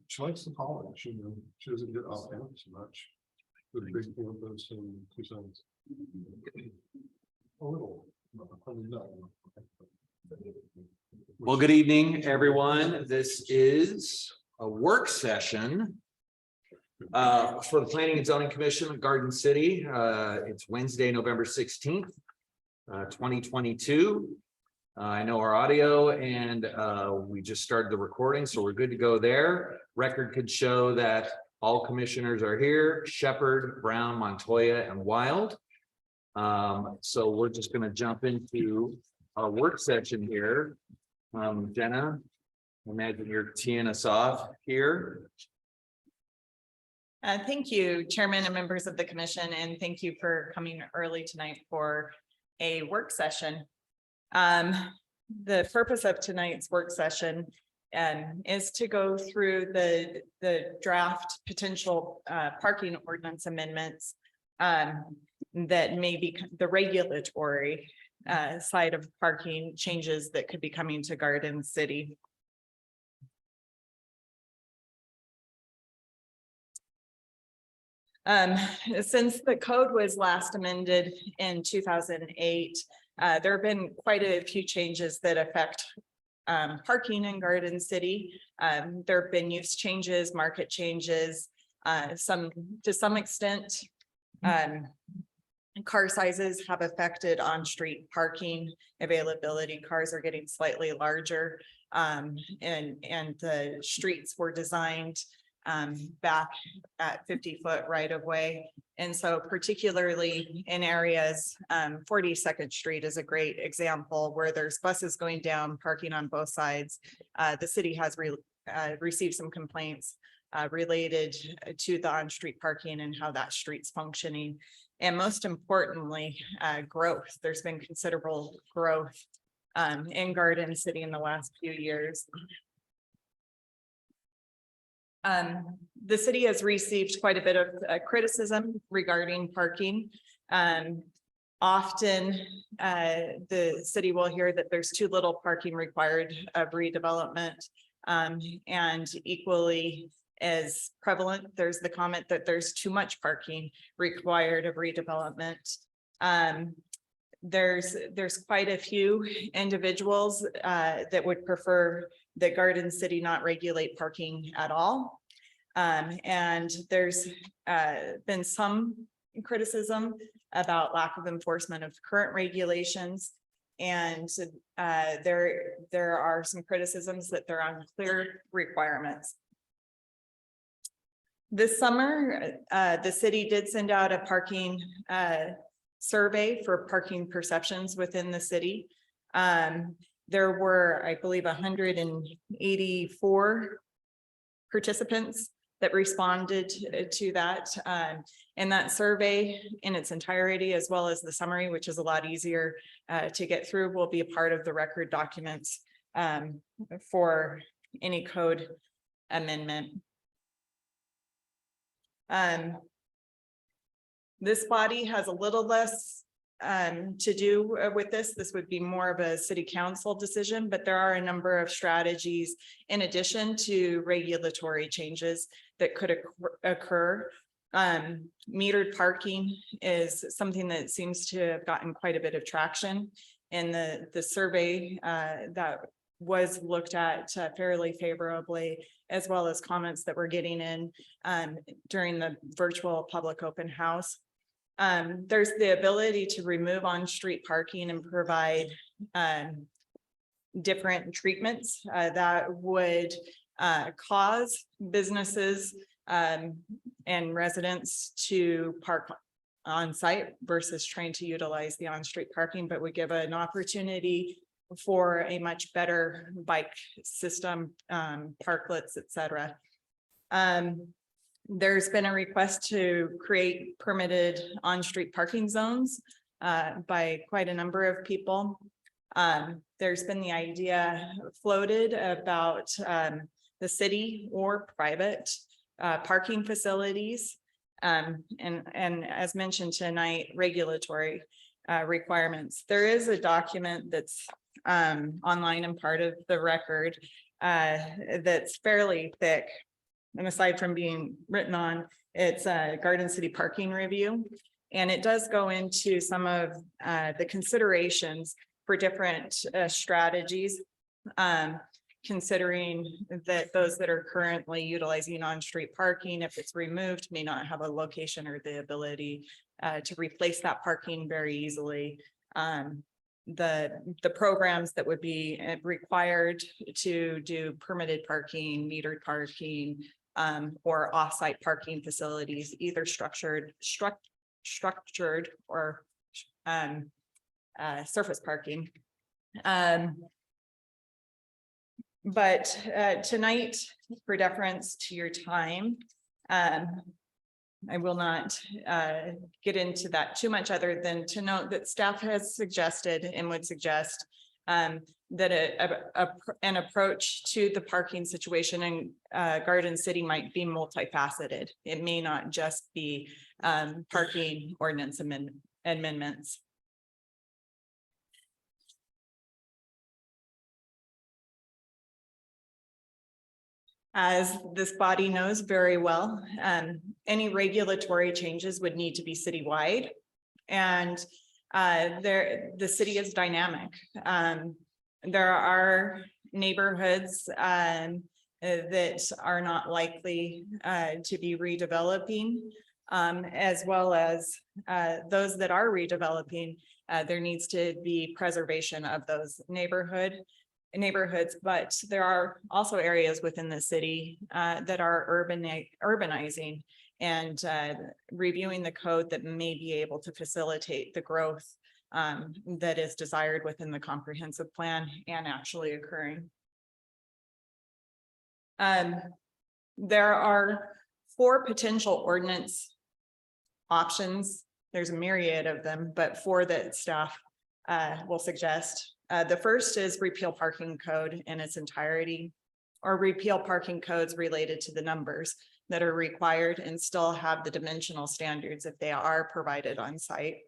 She likes the college, you know, she doesn't get off campus much. The big campus and Tucson's a little, probably not. Well, good evening, everyone. This is a work session for the Planning and Zoning Commission of Garden City. It's Wednesday, November 16th, 2022. I know our audio and we just started the recording, so we're good to go there. Record could show that all commissioners are here: Shepherd, Brown, Montoya, and Wild. So we're just going to jump into our work session here. Jenna, I imagine you're teeing us off here. Thank you, Chairman and members of the commission, and thank you for coming early tonight for a work session. The purpose of tonight's work session is to go through the draft potential parking ordinance amendments that may be the regulatory side of parking changes that could be coming to Garden City. Since the code was last amended in 2008, there have been quite a few changes that affect parking in Garden City. There have been use changes, market changes, to some extent. Car sizes have affected on-street parking availability. Cars are getting slightly larger, and the streets were designed back at 50-foot right of way. And so particularly in areas, 42nd Street is a great example where there's buses going down, parking on both sides. The city has received some complaints related to the on-street parking and how that street's functioning. And most importantly, growth. There's been considerable growth in Garden City in the last few years. The city has received quite a bit of criticism regarding parking. Often the city will hear that there's too little parking required of redevelopment, and equally as prevalent, there's the comment that there's too much parking required of redevelopment. There's quite a few individuals that would prefer that Garden City not regulate parking at all. And there's been some criticism about lack of enforcement of current regulations. And there are some criticisms that there are unclear requirements. This summer, the city did send out a parking survey for parking perceptions within the city. There were, I believe, 184 participants that responded to that. And that survey in its entirety, as well as the summary, which is a lot easier to get through, will be a part of the record documents for any code amendment. This body has a little less to do with this. This would be more of a city council decision, but there are a number of strategies in addition to regulatory changes that could occur. Metered parking is something that seems to have gotten quite a bit of traction in the survey that was looked at fairly favorably, as well as comments that we're getting in during the virtual public open house. There's the ability to remove on-street parking and provide different treatments that would cause businesses and residents to park on site versus trying to utilize the on-street parking, but would give an opportunity for a much better bike system, parklets, etc. There's been a request to create permitted on-street parking zones by quite a number of people. There's been the idea floated about the city or private parking facilities. And as mentioned tonight, regulatory requirements. There is a document that's online and part of the record that's fairly thick. And aside from being written on, it's a Garden City parking review. And it does go into some of the considerations for different strategies. Considering that those that are currently utilizing on-street parking, if it's removed, may not have a location or the ability to replace that parking very easily. The programs that would be required to do permitted parking, metered parking, or off-site parking facilities, either structured or surface parking. But tonight, for deference to your time, I will not get into that too much, other than to note that staff has suggested and would suggest that an approach to the parking situation in Garden City might be multifaceted. It may not just be parking ordinance amendments. As this body knows very well, any regulatory changes would need to be citywide. And the city is dynamic. There are neighborhoods that are not likely to be redeveloping, as well as those that are redeveloping. There needs to be preservation of those neighborhoods, but there are also areas within the city that are urbanizing, and reviewing the code that may be able to facilitate the growth that is desired within the comprehensive plan and actually occurring. There are 4 potential ordinance options. There's a myriad of them, but 4 that staff will suggest. The first is repeal parking code in its entirety, or repeal parking codes related to the numbers that are required and still have the dimensional standards if they are provided on site.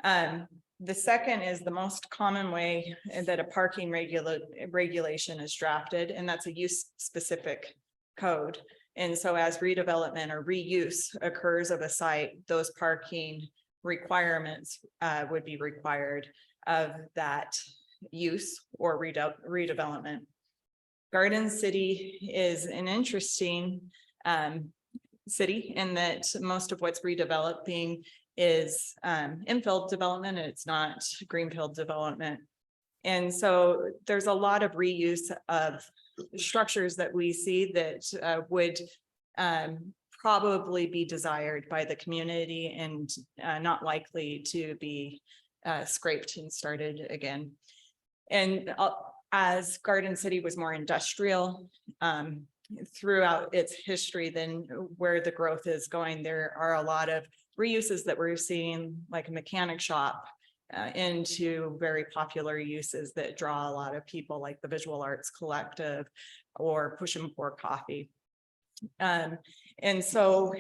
The second is the most common way that a parking regulation is drafted, and that's a use specific code. And so as redevelopment or reuse occurs of a site, those parking requirements would be required of that use or redevelopment. Garden City is an interesting city in that most of what's redeveloping is infill development, and it's not greenfield development. And so there's a lot of reuse of structures that we see that would probably be desired by the community and not likely to be scraped and started again. And as Garden City was more industrial throughout its history than where the growth is going, there are a lot of reuses that we're seeing, like a mechanic shop, into very popular uses that draw a lot of people, like the Visual Arts Collective or Push and Pour Coffee. And so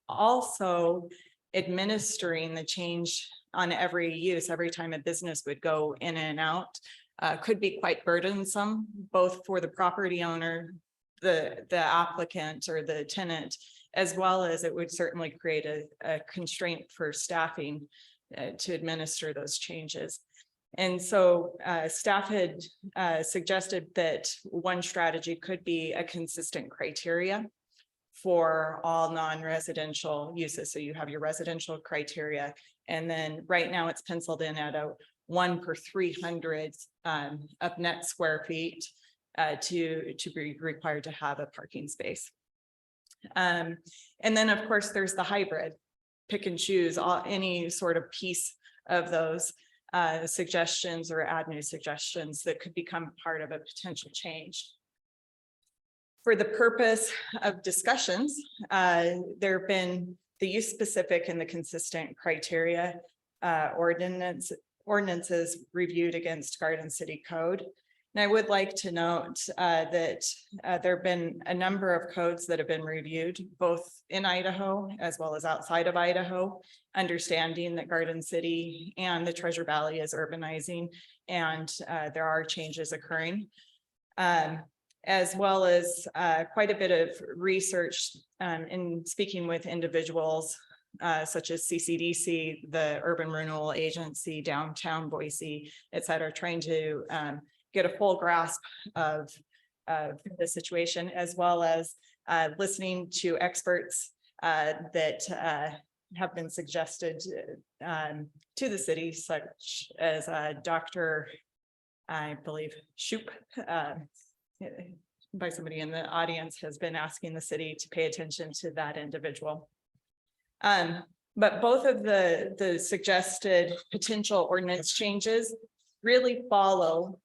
also administering the change on every use, every time a business would go in and out, could be quite burdensome, both for the property owner, the applicant or the tenant, as well as it would certainly create a constraint for staffing to administer those changes. And so staff had suggested that one strategy could be a consistent criteria for all non-residential uses. So you have your residential criteria, and then right now it's penciled in at a 1 per 300 of net square feet to be required to have a parking space. And then of course there's the hybrid, pick and choose any sort of piece of those suggestions or add new suggestions that could become part of a potential change. For the purpose of discussions, there have been the use specific and the consistent criteria ordinances reviewed against Garden City Code. And I would like to note that there have been a number of codes that have been reviewed, both in Idaho as well as outside of Idaho, understanding that Garden City and the Treasure Valley is urbanizing and there are changes occurring. As well as quite a bit of research in speaking with individuals such as CCDC, the Urban Renewal Agency, downtown Boise, et cetera, trying to get a full grasp of the situation, as well as listening to experts that have been suggested to the city, such as Dr. I believe Shoup, by somebody in the audience, has been asking the city to pay attention to that individual. But both of the suggested potential ordinance changes really follow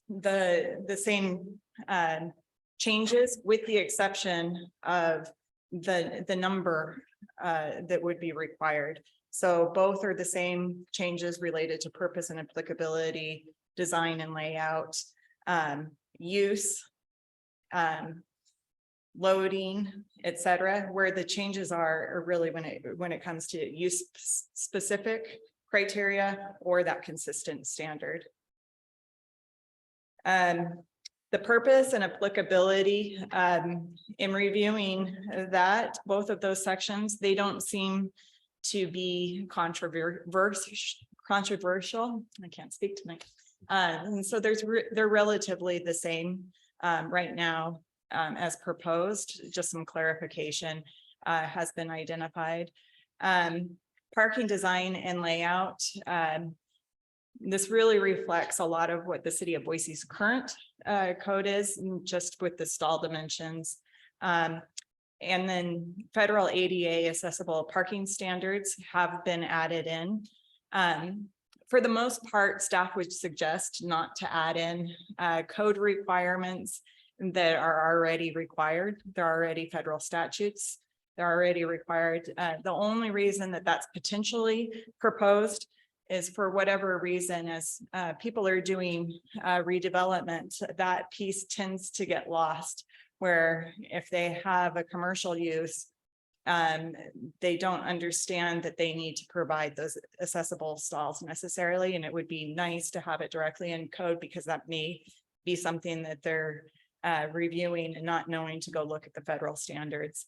the same changes, with the exception of the number that would be required. So both are the same changes related to purpose and applicability, design and layout, use, loading, et cetera, where the changes are really when it comes to use specific criteria or that consistent standard. The purpose and applicability, in reviewing that, both of those sections, they don't seem to be controversial. I can't speak tonight. And so they're relatively the same right now as proposed. Just some clarification has been identified. Parking design and layout. This really reflects a lot of what the city of Boise's current code is, just with the stall dimensions. And then federal ADA accessible parking standards have been added in. For the most part, staff would suggest not to add in code requirements that are already required. They're already federal statutes. They're already required. The only reason that that's potentially proposed is for whatever reason, as people are doing redevelopment, that piece tends to get lost, where if they have a commercial use, they don't understand that they need to provide those accessible stalls necessarily. And it would be nice to have it directly in code, because that may be something that they're reviewing and not knowing to go look at the federal standards.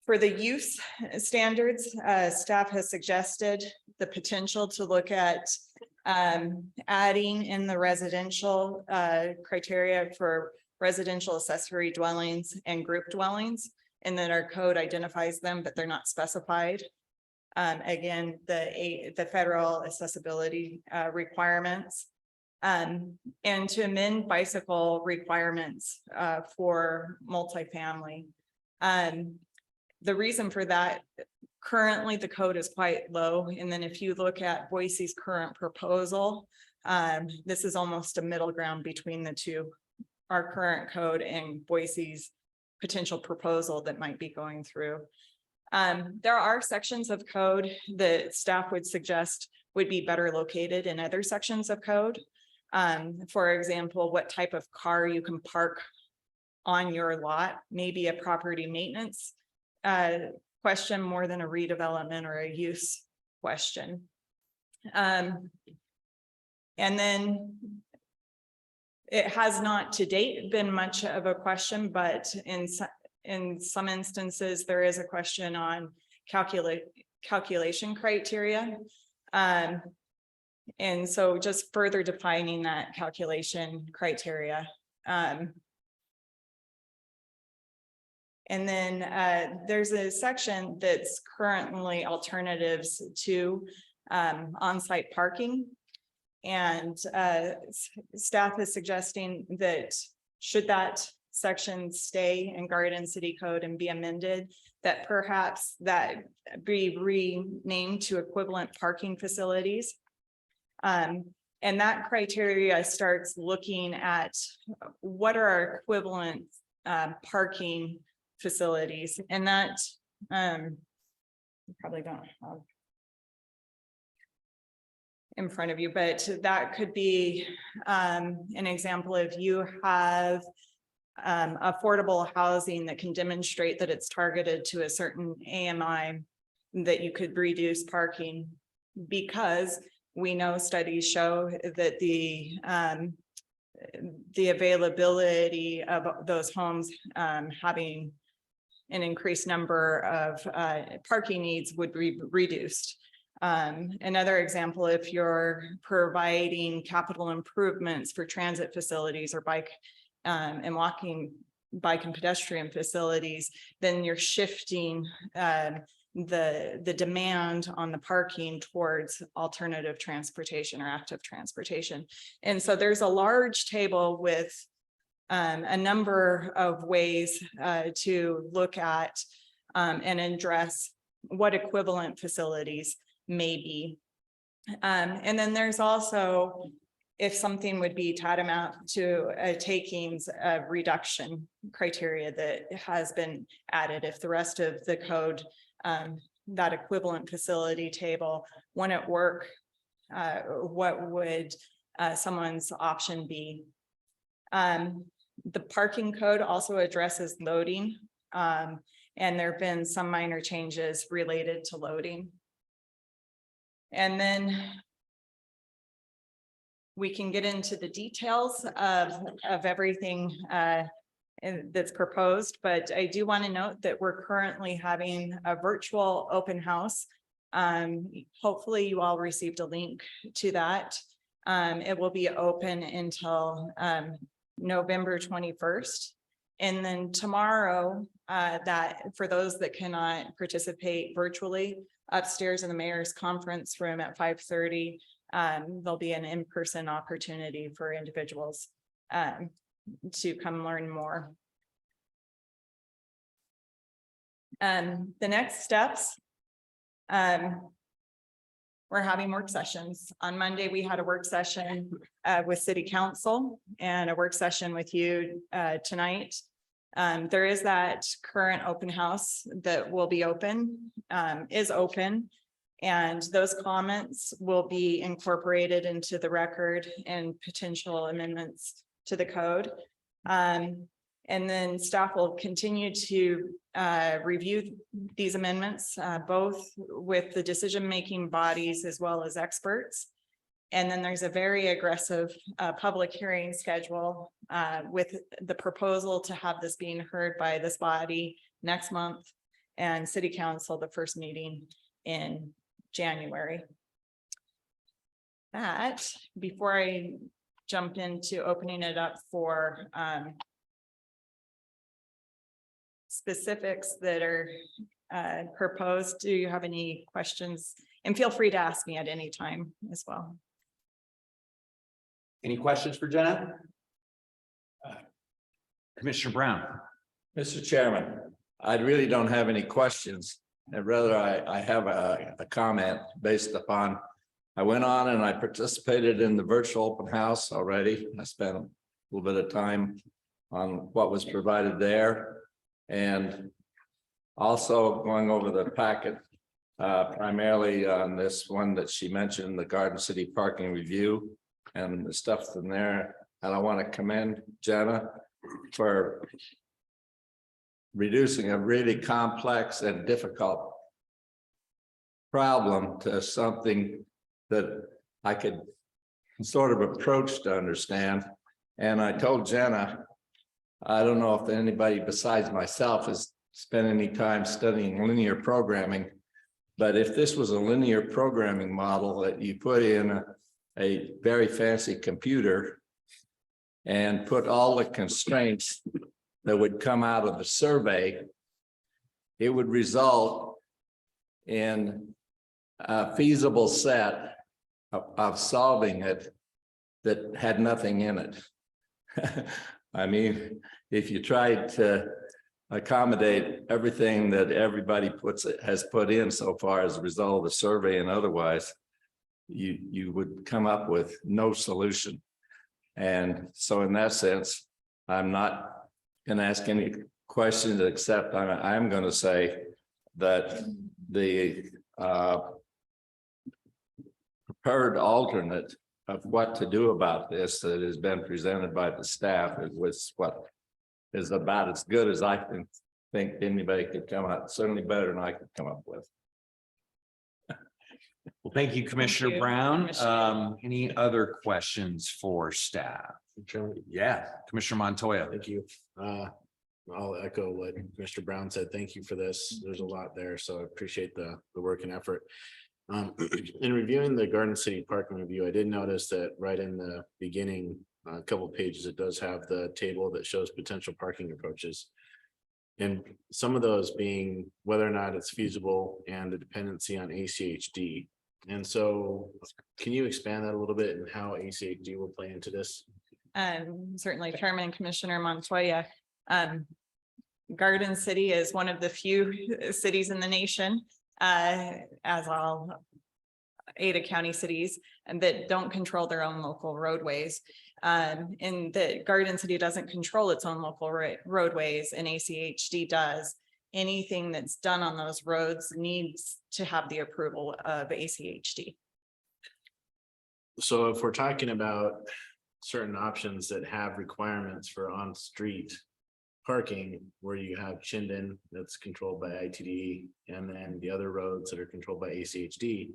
For the use standards, staff has suggested the potential to look at adding in the residential criteria for residential accessory dwellings and group dwellings, and then our code identifies them, but they're not specified. Again, the federal accessibility requirements, and to amend bicycle requirements for multifamily. The reason for that, currently the code is quite low. And then if you look at Boise's current proposal, this is almost a middle ground between the two, our current code and Boise's potential proposal that might be going through. There are sections of code that staff would suggest would be better located in other sections of code. For example, what type of car you can park on your lot, maybe a property maintenance question more than a redevelopment or a use question. And then it has not to date been much of a question, but in some instances, there is a question on calculation criteria. And so just further defining that calculation criteria. And then there's a section that's currently alternatives to on-site parking. And staff is suggesting that should that section stay in Garden City Code and be amended, that perhaps that be renamed to equivalent parking facilities. And that criteria starts looking at what are our equivalent parking facilities, and that you probably don't have in front of you, but that could be an example if you have affordable housing that can demonstrate that it's targeted to a certain AMI, that you could reduce parking because we know studies show that the availability of those homes having an increased number of parking needs would be reduced. Another example, if you're providing capital improvements for transit facilities or bike and walking, bike and pedestrian facilities, then you're shifting the demand on the parking towards alternative transportation or active transportation. And so there's a large table with a number of ways to look at and address what equivalent facilities may be. And then there's also if something would be tantamount to a takings reduction criteria that has been added, if the rest of the code, that equivalent facility table wouldn't work, what would someone's option be? The parking code also addresses loading, and there have been some minor changes related to loading. And then we can get into the details of everything that's proposed, but I do want to note that we're currently having a virtual open house. Hopefully you all received a link to that. It will be open until November 21st. And then tomorrow, that for those that cannot participate virtually, upstairs in the mayor's conference room at 5:30, there'll be an in-person opportunity for individuals to come learn more. The next steps, we're having work sessions. On Monday, we had a work session with City Council and a work session with you tonight. There is that current open house that will be open, is open. And those comments will be incorporated into the record and potential amendments to the code. And then staff will continue to review these amendments, both with the decision-making bodies as well as experts. And then there's a very aggressive public hearing schedule with the proposal to have this being heard by this body next month and City Council, the first meeting in January. That, before I jump into opening it up for specifics that are proposed, do you have any questions? And feel free to ask me at any time as well. Any questions for Jenna? Commissioner Brown. Mr. Chairman, I really don't have any questions. And rather, I have a comment based upon, I went on and I participated in the virtual open house already. I spent a little bit of time on what was provided there. And also going over the packet, primarily on this one that she mentioned, the Garden City parking review and the stuff in there. And I want to commend Jenna for reducing a really complex and difficult problem to something that I could sort of approach to understand. And I told Jenna, I don't know if anybody besides myself has spent any time studying linear programming, but if this was a linear programming model that you put in a very fancy computer and put all the constraints that would come out of the survey, it would result in a feasible set of solving it that had nothing in it. I mean, if you tried to accommodate everything that everybody has put in so far as a result of the survey and otherwise, you would come up with no solution. And so in that sense, I'm not going to ask any questions, except I'm going to say that the prepared alternate of what to do about this that has been presented by the staff was what is about as good as I think anybody could come up, certainly better than I could come up with. Well, thank you, Commissioner you, Brown. Commissioner. Any other questions for staff? Yeah, Commissioner Montoya. Thank you. I'll echo what Mr. Brown said. Thank you for this. There's a lot there, so I appreciate the work and effort. In reviewing the Garden City Parking Review, I did notice that right in the beginning, a couple of pages, it does have the table that shows potential parking approaches. And some of those being whether or not it's feasible and the dependency on ACHD. And so can you expand that a little bit and how ACHD will play into this? Certainly, Chairman and Commissioner Montoya. Garden City is one of the few cities in the nation, as all Ada County cities, and that don't control their own local roadways. And that Garden City doesn't control its own local roadways, and ACHD does. Anything that's done on those roads needs to have the approval of ACHD. So if we're talking about certain options that have requirements for on-street parking, where you have Chinden that's controlled by ITD, and then the other roads that are controlled by ACHD,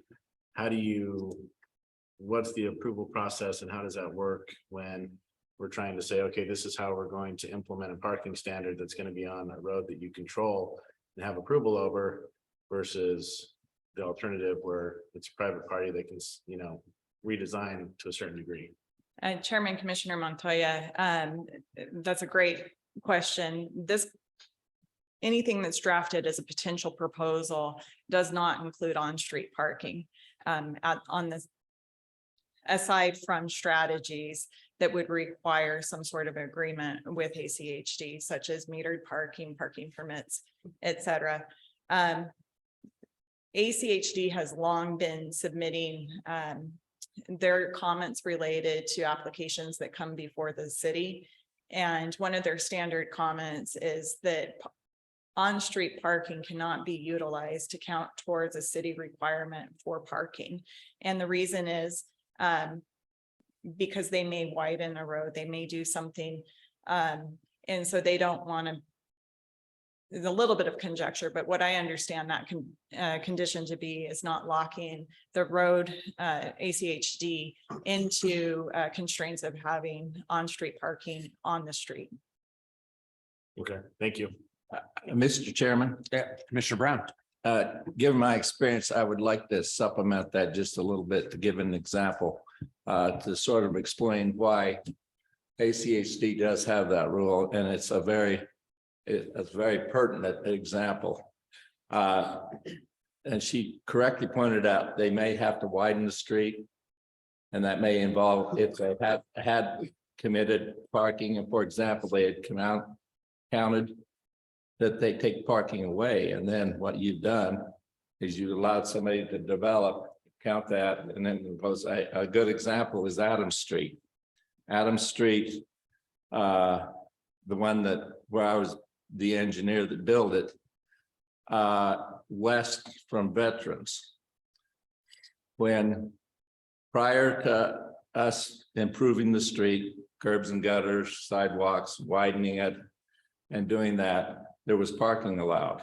what's the approval process and how does that work when we're trying to say, okay, this is how we're going to implement a parking standard that's going to be on a road that you control and have approval over versus the alternative where it's a private party that can, redesign to a certain degree? Chairman Commissioner Montoya, that's a great question. Anything that's drafted as a potential proposal does not include on-street parking. Aside from strategies that would require some sort of agreement with ACHD, such as metered parking, parking permits, etc. ACHD has long been submitting their comments related to applications that come before the city. And one of their standard comments is that on-street parking cannot be utilized to count towards a city requirement for parking. And the reason is because they may widen a road, they may do something. And so they don't want to, there's a little bit of conjecture, but what I understand that condition to be is not locking the road ACHD into constraints of having on-street parking on the street. Okay, thank you. Mr. Chairman, Yeah, Commissioner Brown. given my experience, I would like to supplement that just a little bit to give an example to sort of explain why ACHD does have that rule, and it's a very pertinent example. And she correctly pointed out they may have to widen the street, and that may involve if they had committed parking, and for example, they had counted that they take parking away, and then what you've done is you allowed somebody to develop, count that, and then impose a good example is Adams Street. Adams Street, the one where I was the engineer that built it, west from Veterans. When prior to us improving the street, curbs and gutters, sidewalks, widening it, and doing that, there was parking allowed.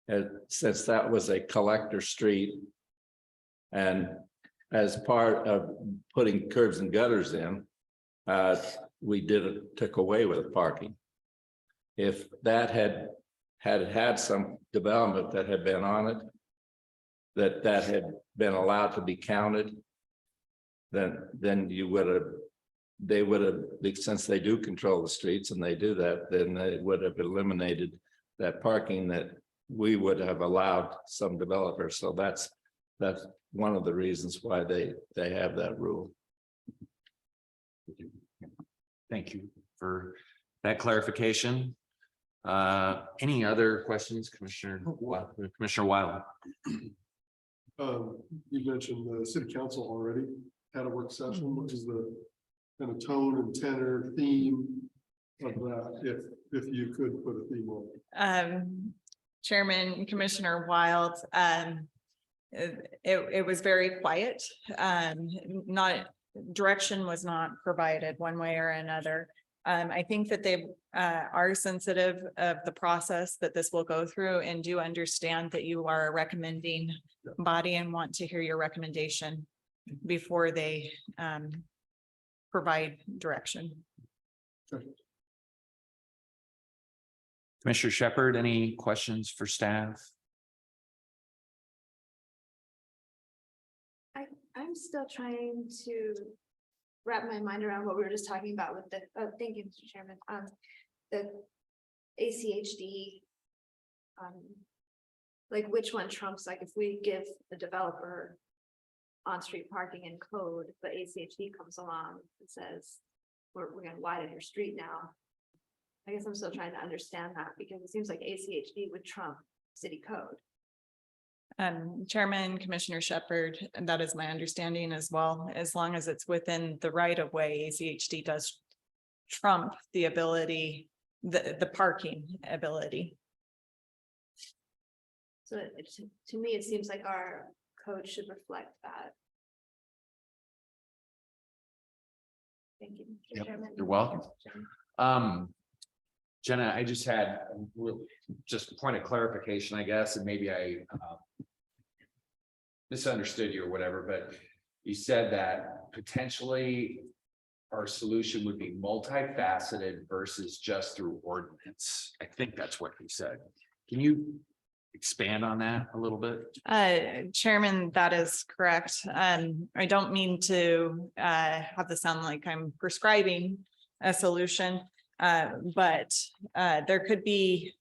And since that was a collector street, and as part of putting curbs and gutters in, we took away with parking. If that had some development that had been on it, that had been allowed to be counted, then you would have, they would have, since they do control the streets and they do that, then they would have eliminated that parking that we would have allowed some developers. So that's one of the reasons why they have that rule. Thank you for that clarification. Any other questions, Commissioner Wild? You mentioned the city council already had a work session. What is the kind of tone and tenor theme of that, if you could put a theme on it? Chairman Commissioner Wild, it was very quiet. Direction was not provided one way or another. I think that they are sensitive of the process that this will go through and do understand that you are a recommending body and want to hear your recommendation before they provide direction. Commissioner Shepherd, any questions for staff? I'm still trying to wrap my mind around what we were just talking about with the, thank you, Mr. Chairman, the ACHD. Like which one trumps, like if we give the developer on-street parking and code, but ACHD comes along and says, we're gonna widen your street now. I guess I'm still trying to understand that because it seems like ACHD would trump city code. Chairman, Commissioner Shepherd, and that is my understanding as well. As long as it's within the right of way, ACHD does trump the ability, the parking ability. So to me, it seems like our code should reflect that. Thank you, Mr. Yep, Chairman. you're welcome. Jenna, I just had just a point of clarification, I guess, and maybe I misunderstood you or whatever, but you said that potentially our solution would be multifaceted versus just through ordinance. I think that's what you said. Can you expand on that a little bit? Chairman, that is correct. I don't mean to have this sound like I'm prescribing a solution, but there could be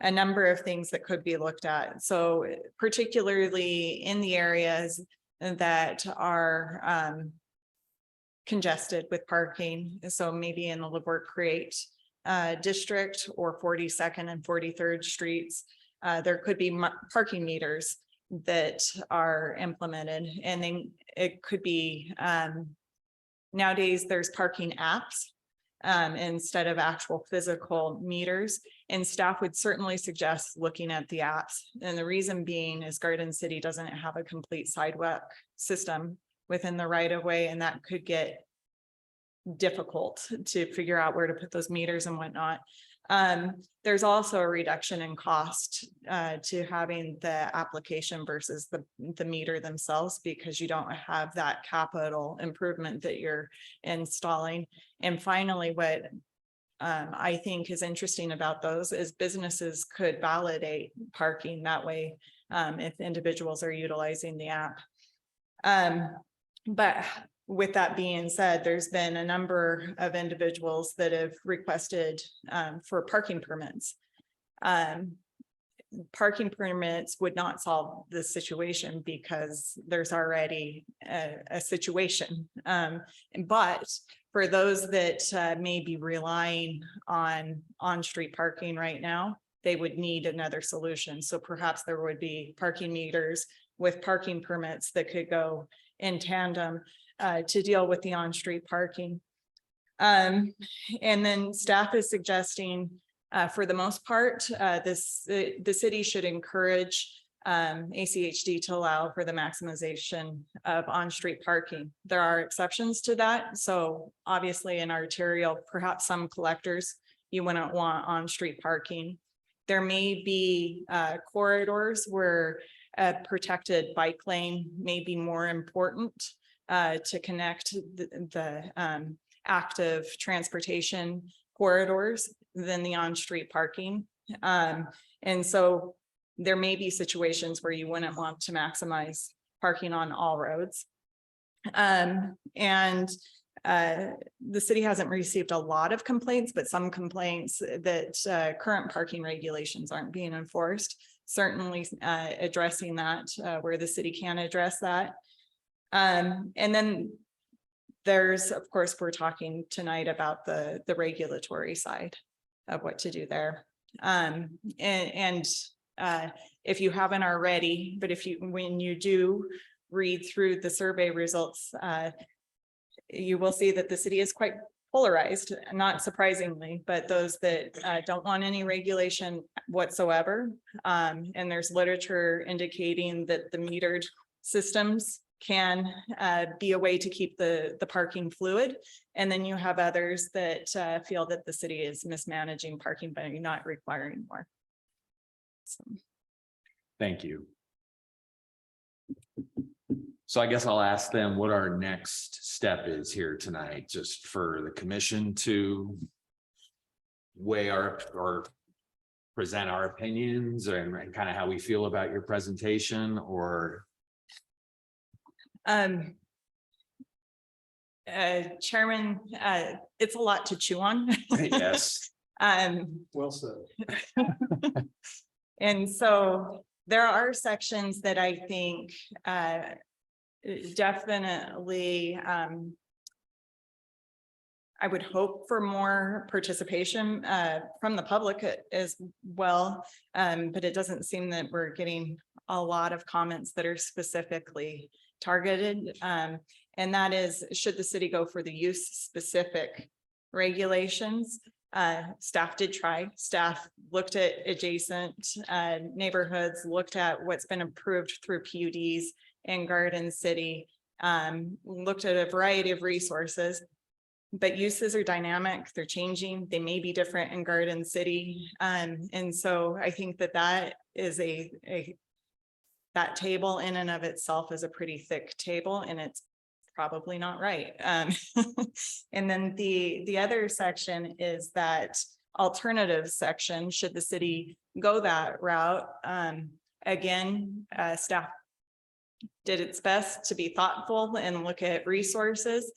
a number of things that could be looked at. So particularly in the areas that are congested with parking. So maybe in the LeVert Create district or 42nd and 43rd streets, there could be parking meters that are implemented, and then it could be nowadays there's parking apps instead of actual physical meters, and staff would certainly suggest looking at the apps. And the reason being is Garden City doesn't have a complete sidewalk system within the right of way, and that could get difficult to figure out where to put those meters and whatnot. There's also a reduction in cost to having the application versus the meter themselves, because you don't have that capital improvement that you're installing. And finally, what I think is interesting about those is businesses could validate parking that way if individuals are utilizing the app. But with that being said, there's been a number of individuals that have requested for parking permits. Parking permits would not solve this situation because there's already a situation. But for those that may be relying on street parking right now, they would need another solution. So perhaps there would be parking meters with parking permits that could go in tandem to deal with the on-street parking. And then staff is suggesting, for the most part, the city should encourage ACHD to allow for the maximization of on-street parking. There are exceptions to that. So obviously in arterial, perhaps some collectors, you wouldn't want on-street parking. There may be corridors where a protected bike lane may be more important to connect the active transportation corridors than the on-street parking. And so there may be situations where you wouldn't want to maximize parking on all roads. And the city hasn't received a lot of complaints, but some complaints that current parking regulations aren't being enforced. Certainly addressing that where the city can address that. And then there's, of course, we're talking tonight about the regulatory side of what to do there. If you haven't already, but when you do read through the survey results, you will see that the city is quite polarized, not surprisingly, but those that don't want any regulation whatsoever. And there's literature indicating that the metered systems can be a way to keep the parking fluid. And then you have others that feel that the city is mismanaging parking by not requiring more. So. Thank you. So I guess I'll ask them what our next step is here tonight, just for the commission to weigh our, or present our opinions and kind of how we feel about your presentation, or Chairman, it's a lot to chew on. yes. Well said. And so there are sections that I think definitely I would hope for more participation from the public as well. But it doesn't seem that we're getting a lot of comments that are specifically targeted. And that is, should the city go for the use specific regulations? Staff did try. Staff looked at adjacent neighborhoods, looked at what's been approved through PUDs in Garden City, looked at a variety of resources. But uses are dynamic, they're changing, they may be different in Garden City. And so I think that that is that table in and of itself is a pretty thick table, and it's probably not right. And then the other section is that alternative section, should the city go that route. Again, staff did its best to be thoughtful and look at resources.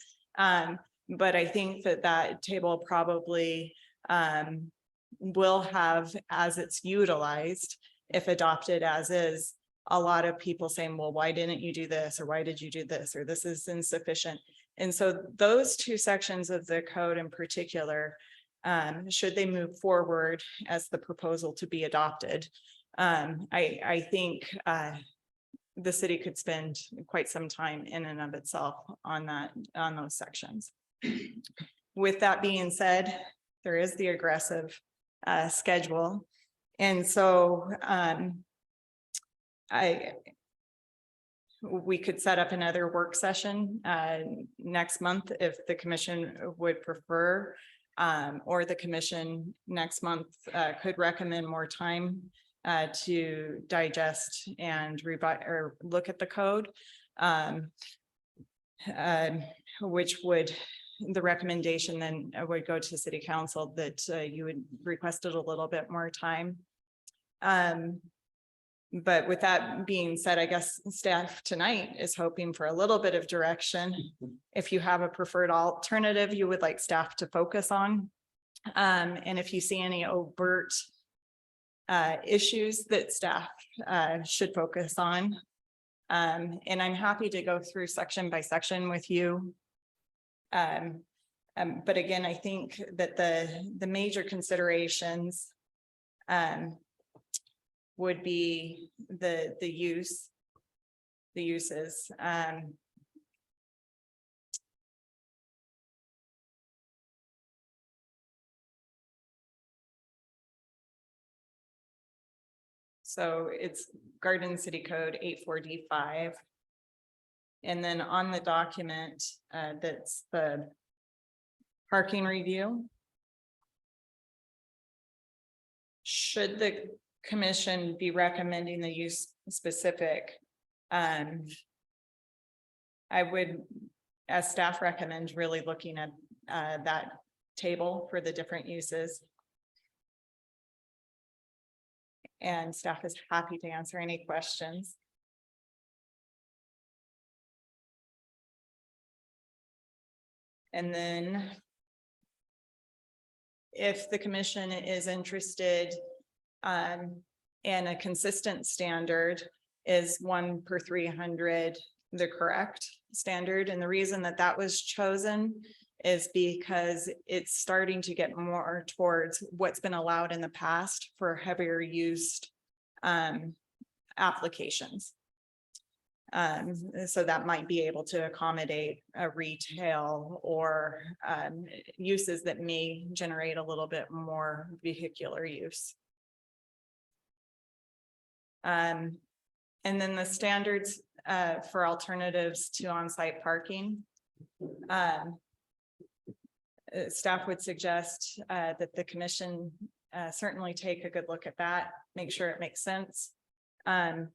But I think that that table probably will have, as it's utilized, if adopted as is, a lot of people saying, well, why didn't you do this? Or why did you do this? Or this is insufficient. And so those two sections of the code in particular, should they move forward as the proposal to be adopted, I think the city could spend quite some time in and of itself on those sections. With that being said, there is the aggressive schedule. And so we could set up another work session next month if the commission would prefer, or the commission next month could recommend more time to digest and look at the code, which would, the recommendation then would go to city council that you would requested a little bit more time. But with that being said, I guess staff tonight is hoping for a little bit of direction. If you have a preferred alternative you would like staff to focus on, and if you see any overt issues that staff should focus on. And I'm happy to go through section by section with you. But again, I think that the major considerations would be the uses. So it's Garden City Code 84D5. And then on the document, that's the parking review. Should the commission be recommending the use specific? I would, as staff recommend, really looking at that table for the different uses. And staff is happy to answer any questions. And then if the commission is interested in a consistent standard, is 1 per 300 the correct standard? And the reason that that was chosen is because it's starting to get more towards what's been allowed in the past for heavier used applications. So that might be able to accommodate a retail or uses that may generate a little bit more vehicular use. And then the standards for alternatives to on-site parking. Staff would suggest that the commission certainly take a good look at that, make sure it makes sense. And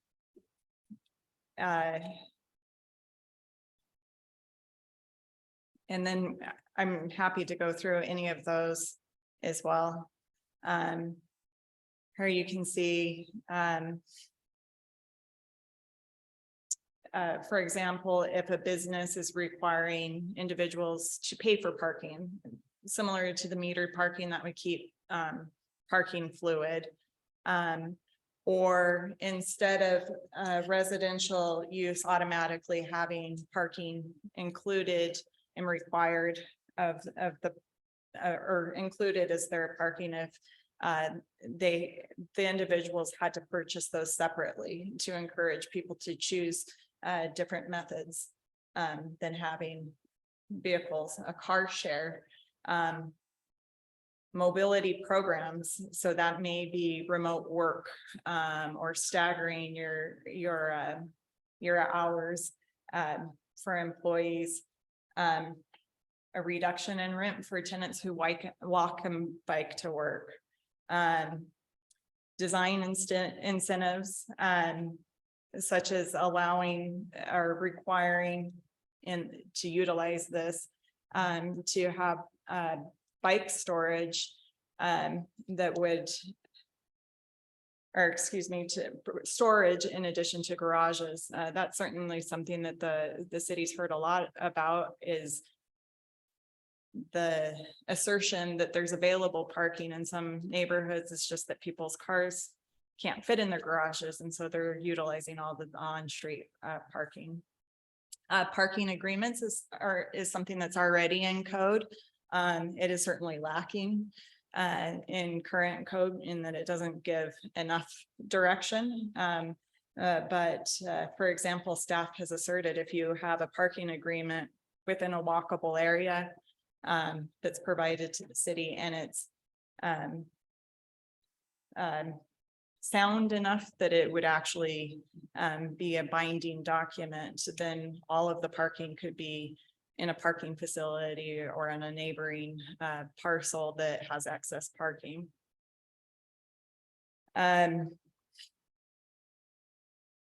then I'm happy to go through any of those as well. Here you can see, for example, if a business is requiring individuals to pay for parking, similar to the metered parking that would keep parking fluid. Or instead of residential use automatically having parking included and required of the or included as their parking if the individuals had to purchase those separately to encourage people to choose different methods than having vehicles, a car share, mobility programs. So that may be remote work or staggering your hours for employees. A reduction in rent for tenants who walk and bike to work. Design incentives such as allowing or requiring to utilize this to have bike storage that would, or excuse me, to storage in addition to garages. That's certainly something that the city's heard a lot about, is the assertion that there's available parking in some neighborhoods. It's just that people's cars can't fit in their garages, and so they're utilizing all the on-street parking. Parking agreements is something that's already in code. It is certainly lacking in current code in that it doesn't give enough direction. But for example, staff has asserted if you have a parking agreement within a walkable area that's provided to the city and it's sound enough that it would actually be a binding document, then all of the parking could be in a parking facility or in a neighboring parcel that has excess parking.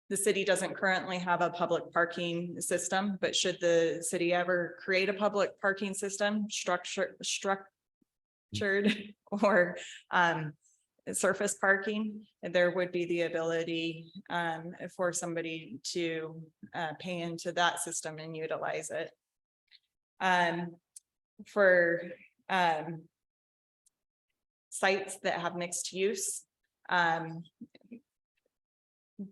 The city doesn't currently have a public parking system, but should the city ever create a public parking system structured or surface parking, there would be the ability for somebody to pay into that system and utilize it. For sites that have mixed use,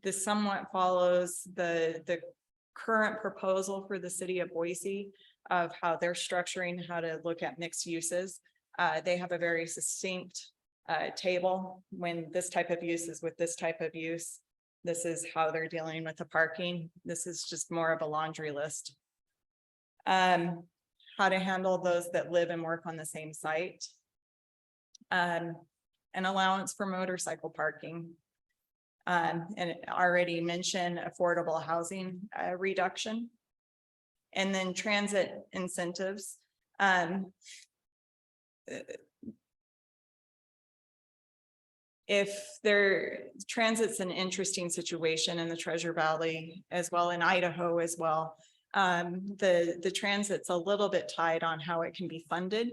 this somewhat follows the current proposal for the city of Boise of how they're structuring how to look at mixed uses. They have a very succinct table. When this type of use is with this type of use, this is how they're dealing with the parking. This is just more of a laundry list. How to handle those that live and work on the same site. An allowance for motorcycle parking. And it already mentioned affordable housing reduction. And then transit incentives. If transit's an interesting situation in the Treasure Valley as well, in Idaho as well. The transit's a little bit tied on how it can be funded.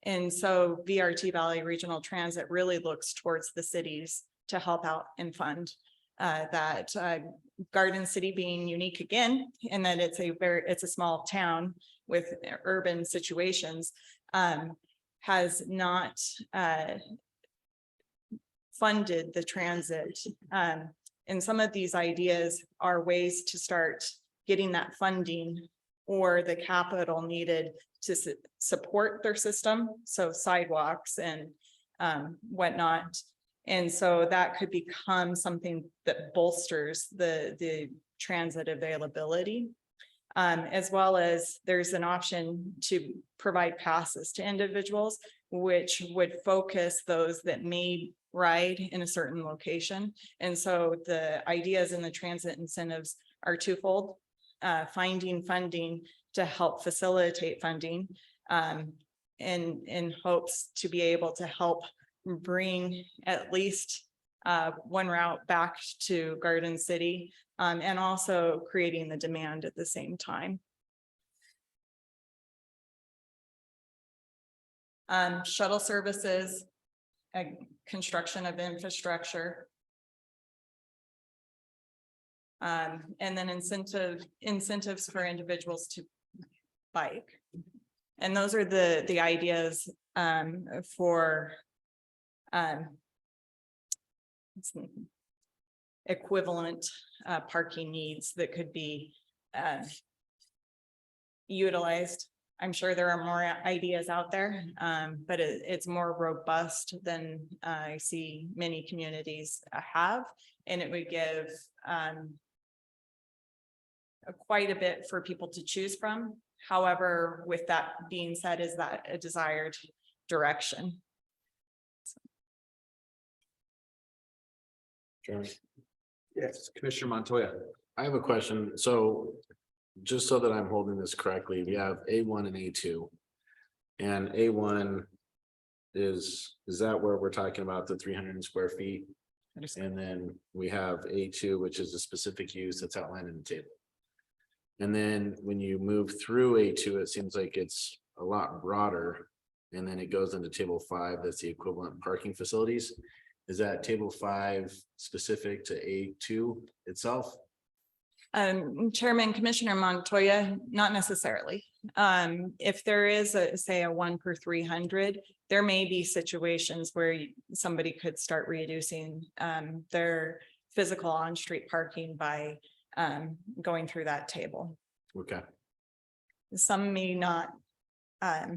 And so VRT Valley Regional Transit really looks towards the cities to help out and fund that. Garden City being unique again, in that it's a small town with urban situations, has not funded the transit. And some of these ideas are ways to start getting that funding or the capital needed to support their system. So sidewalks and whatnot. And so that could become something that bolsters the transit availability. As well as there's an option to provide passes to individuals, which would focus those that may ride in a certain location. And so the ideas in the transit incentives are twofold. Finding funding to help facilitate funding in hopes to be able to help bring at least one route back to Garden City, and also creating the demand at the same time. Shuttle services, construction of infrastructure. And then incentives for individuals to bike. And those are the ideas for equivalent parking needs that could be utilized. I'm sure there are more ideas out there, but it's more robust than I see many communities have, and it would give quite a bit for people to choose from. However, with that being said, is that a desired direction? Sure. Yes, Commissioner Montoya. I have a question. So just so that I'm holding this correctly, we have A1 and A2. And A1 is that where we're talking about the 300 square feet? And then we have A2, which is a specific use that's outlined in the table. And then when you move through A2, it seems like it's a lot broader. And then it goes into table 5, that's the equivalent parking facilities. Is that table 5 specific to A2 itself? Chairman, Commissioner Montoya, not necessarily. If there is say a 1 per 300, there may be situations where somebody could start reducing their physical on-street parking by going through that table. Okay. Some may not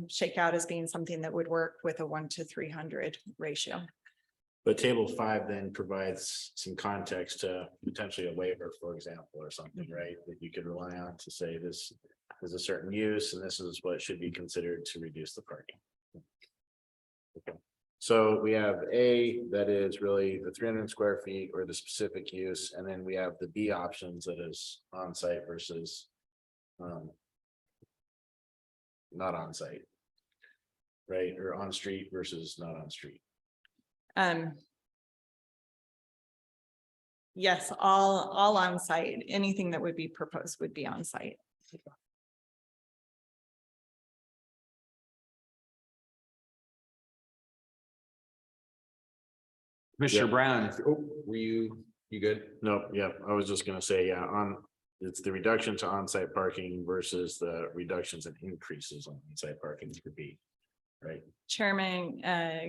shake out as being something that would work with a 1 to 300 ratio. But table 5 then provides some context to potentially a waiver, for example, or something, right? That you could rely on to say this is a certain use and this is what should be considered to reduce the parking. Okay. So we have A, that is really the 300 square feet or the specific use, and then we have the B options that is on-site versus not on-site, right? Or on-street versus not on-street. Yes, all on site. Anything that would be proposed would be on site. Commissioner Brown, were you good? No, yeah, I was just gonna say, yeah, it's the reduction to on-site parking versus the reductions and increases on on-site parking for B, right? Chairman,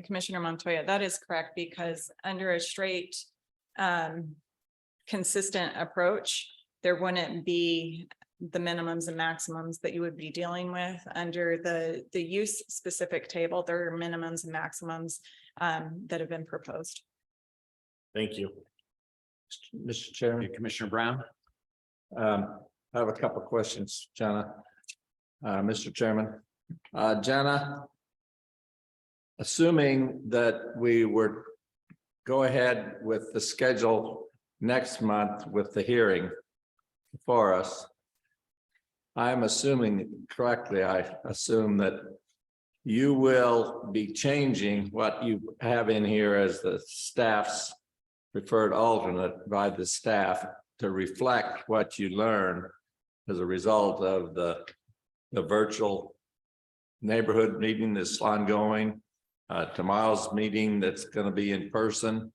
Commissioner Montoya, that is correct, because under a straight consistent approach, there wouldn't be the minimums and maximums that you would be dealing with. Under the use specific table, there are minimums and maximums that have been proposed. Thank you. Mr. Chairman, Commissioner Brown. I have a couple of questions, Jenna. Mr. Chairman, Jenna, assuming that we would go ahead with the schedule next month with the hearing for us, I'm assuming correctly, I assume that you will be changing what you have in here as the staff's preferred alternate by the staff to reflect what you learn as a result of the virtual neighborhood meeting that's ongoing, tomorrow's meeting that's going to be in person,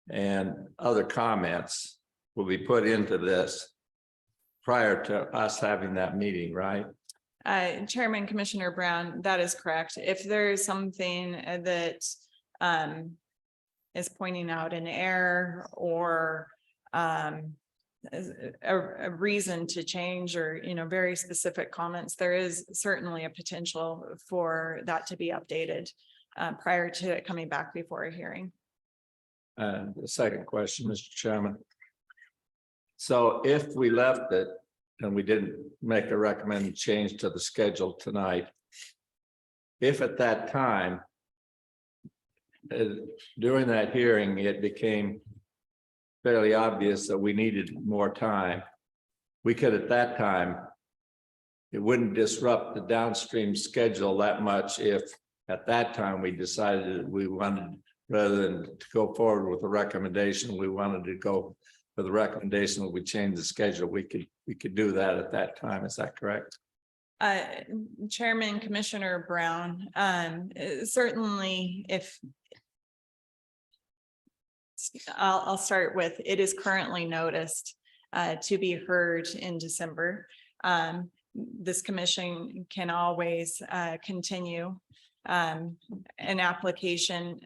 and other comments will be put into this prior to us having that meeting, right? Chairman, Commissioner Brown, that is correct. If there is something that is pointing out an error or a reason to change, or very specific comments, there is certainly a potential for that to be updated prior to it coming back before a hearing. And the second question, Mr. Chairman. So if we left it and we didn't make a recommended change to the schedule tonight, if at that time during that hearing, it became fairly obvious that we needed more time, we could at that time, it wouldn't disrupt the downstream schedule that much if at that time we decided that we wanted, rather than to go forward with a recommendation, we wanted to go for the recommendation that we change the schedule. We could do that at that time. Is that correct? Chairman, Commissioner Brown, certainly if I'll start with, it is currently noticed to be heard in December. This commission can always continue an application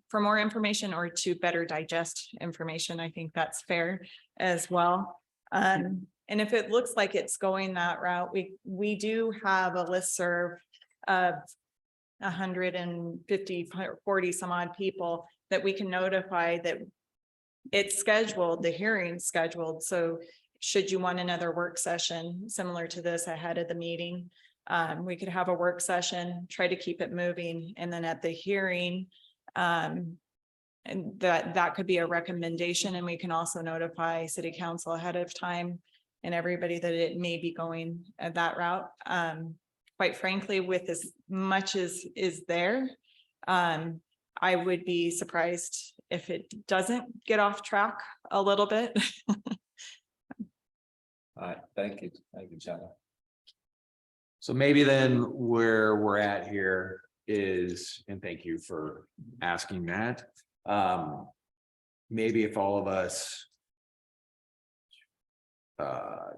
for more information or to better digest information. I think that's fair as well. And if it looks like it's going that route, we do have a listserv of 150, 40 some odd people that we can notify that it's scheduled, the hearing's scheduled. So should you want another work session similar to this ahead of the meeting, we could have a work session, try to keep it moving. And then at the hearing, and that could be a recommendation. And we can also notify city council ahead of time and everybody that it may be going that route. Quite frankly, with as much as is there, I would be surprised if it doesn't get off track a little bit. All right, thank you. Thank you, Jenna. So maybe then where we're at here is, and thank you for asking that. Maybe if all of us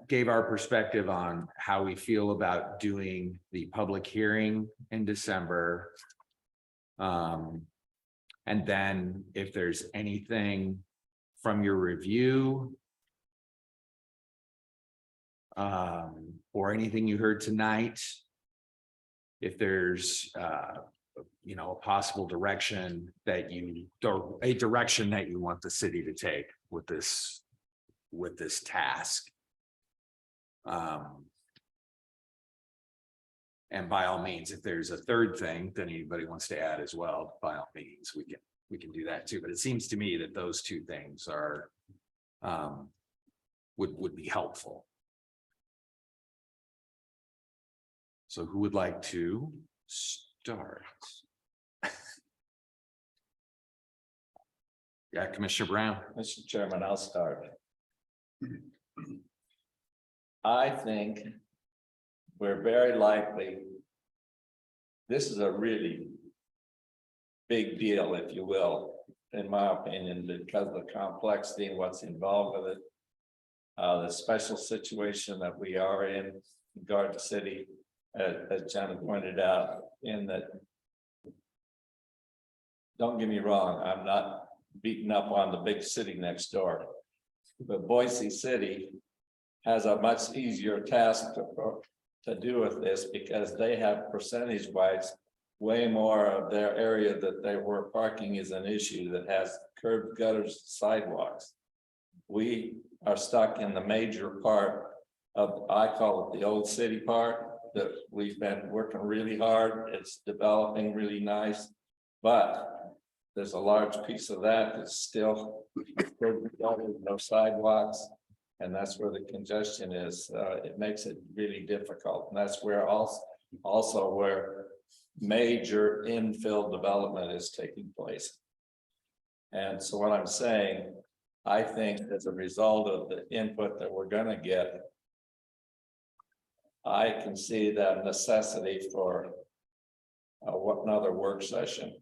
gave our perspective on how we feel about doing the public hearing in December. And then if there's anything from your review or anything you heard tonight, if there's a possible direction that a direction that you want the city to take with this task. And by all means, if there's a third thing that anybody wants to add as well, by all means, we can do that too. But it seems to me that those two things are would be helpful. So who would like to start? Yeah, Commissioner Brown. Mr. Chairman, I'll start. I think we're very likely, this is a really big deal, if you will, in my opinion, because of the complexity and what's involved with it. The special situation that we are in Garden City, as Jenna pointed out, in that, don't get me wrong, I'm not beating up on the big city next door, but Boise City has a much easier task to do with this because they have percentage wise way more of their area that they were parking is an issue that has curb gutters, sidewalks. We are stuck in the major part of, I call it the old city part, that we've been working really hard. It's developing really nice, but there's a large piece of that that's still no sidewalks. And that's where the congestion is. It makes it really difficult. And that's where also where major infill development is taking place. And so what I'm saying, I think as a result of the input that we're gonna get, I can see that necessity for another work session.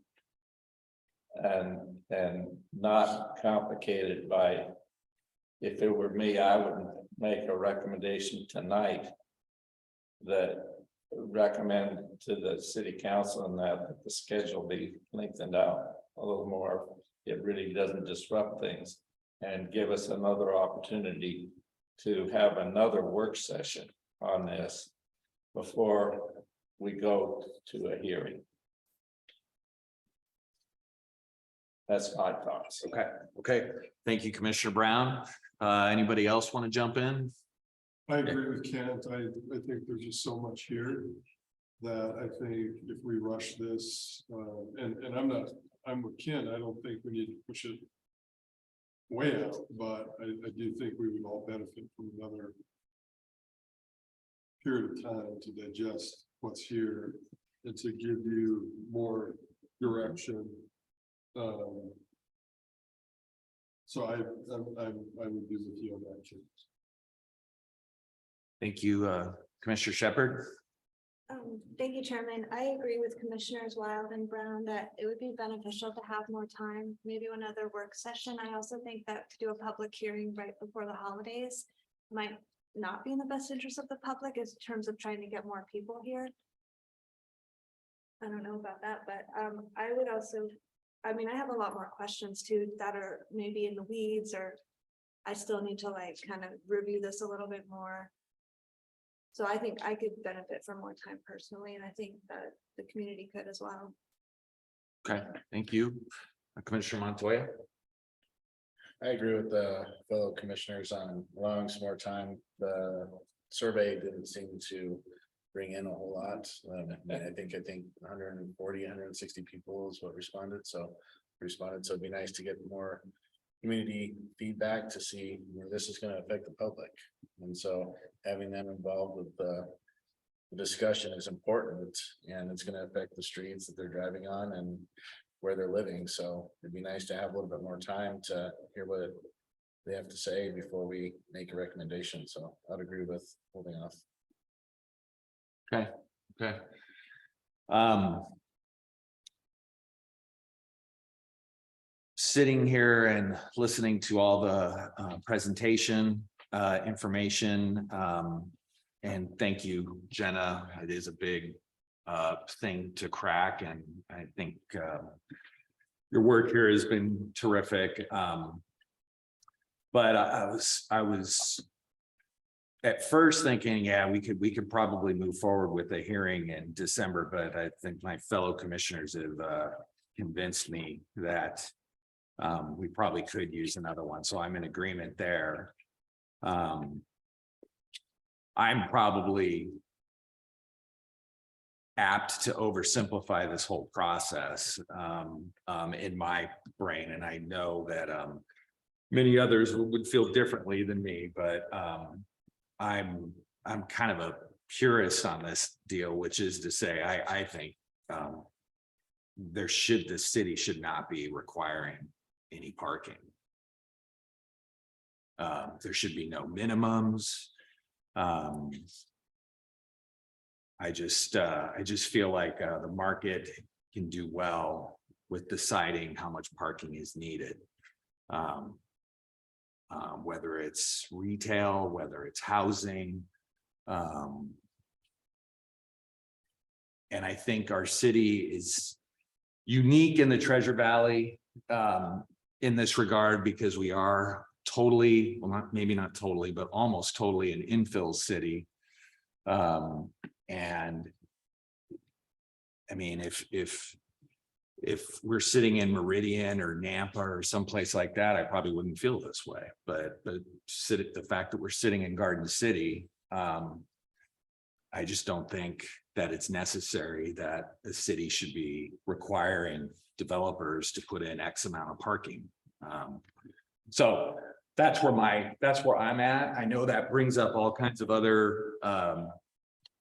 And not complicated by, if it were me, I would make a recommendation tonight that recommend to the city council and that the schedule be lengthened out a little more. It really doesn't disrupt things and give us another opportunity to have another work session on this before we go to a hearing. That's my thoughts. Okay. Thank you, Commissioner Brown. Anybody else want to jump in? I agree with Kent. I think there's just so much here that I think if we rush this, and I'm with Ken, I don't think we need to push it way out, but I do think we would all benefit from another period of time to digest what's here and to give you more direction. So I would be with you on that, too. Thank you, Commissioner Shepherd. Thank you, Chairman. I agree with Commissioners Wild and Brown that it would be beneficial to have more time, maybe another work session. I also think that to do a public hearing right before the holidays might not be in the best interest of the public in terms of trying to get more people here. I don't know about that, but I would also, I mean, I have a lot more questions too that are maybe in the weeds, or I still need to like kind of review this a little bit more. So I think I could benefit from more time personally, and I think that the community could as well. Okay, thank you. Commissioner Montoya. I agree with the fellow commissioners on allowing some more time. The survey didn't seem to bring in a whole lot. I think 140, 160 people is what responded. So it'd be nice to get more community feedback to see where this is going to affect the public. And so having them involved with the discussion is important, and it's going to affect the streets that they're driving on and where they're living. So it'd be nice to have a little bit more time to hear what they have to say before we make a recommendation. So I'd agree with holding off. Okay. Sitting here and listening to all the presentation information, and thank you, Jenna. It is a big thing to crack, and I think your work here has been terrific. But I was at first thinking, yeah, we could probably move forward with a hearing in December, but I think my fellow commissioners have convinced me that we probably could use another one. So I'm in agreement there. I'm probably apt to oversimplify this whole process in my brain, and I know that many others would feel differently than me, but I'm kind of a purist on this deal, which is to say I think the city should not be requiring any parking. There should be no minimums. I just feel like the market can do well with deciding how much parking is needed. Whether it's retail, whether it's housing. And I think our city is unique in the Treasure Valley in this regard, because we are totally, well, maybe not totally, but almost totally an infill city. And I mean, if we're sitting in Meridian or Nampa or someplace like that, I probably wouldn't feel this way. But the fact that we're sitting in Garden City, I just don't think that it's necessary that the city should be requiring developers to put in X amount of parking. So that's where I'm at. I know that brings up all kinds of other,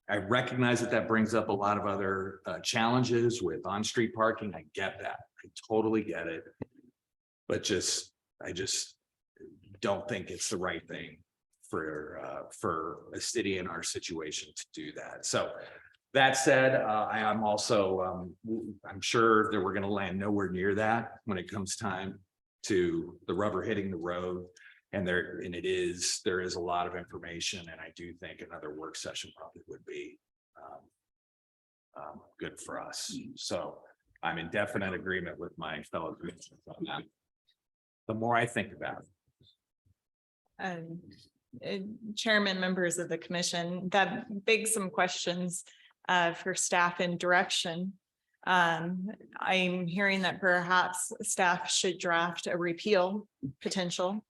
I recognize that brings up a lot of other challenges with on-street parking. I get that. I totally get it. But I just don't think it's the right thing for a city in our situation to do that. So that said, I am also, I'm sure that we're going to land nowhere near that when it comes time to the rubber hitting the road. And there is a lot of information, and I do think another work session probably would be good for us. So I'm in definite agreement with my fellow commissioners on that. The more I think about it. Chairman, members of the commission, that begs some questions for staff and direction. I'm hearing that perhaps staff should draft a repeal potential.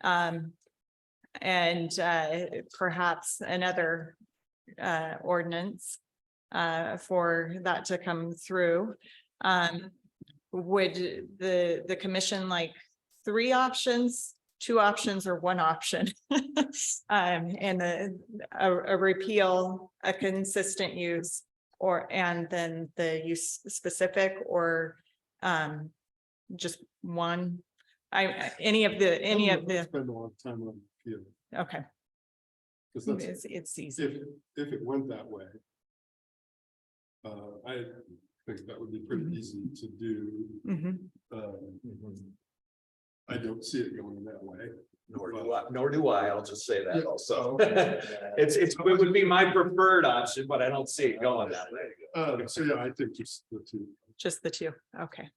And perhaps another ordinance for that to come through. Would the commission like 3 options, two options or one option. And a repeal, a consistent use, and then the use specific, or just one. Any of the, Spend a lot of time on appeal, okay, because that's, it's easy. if it went that way. I think that would be pretty easy to do. Mhm. I don't see it going that way. Nor do I, I'll just say that Yeah. also. It would be my preferred option, but I don't see it going that way. So yeah, I think just the two. Just the two, okay.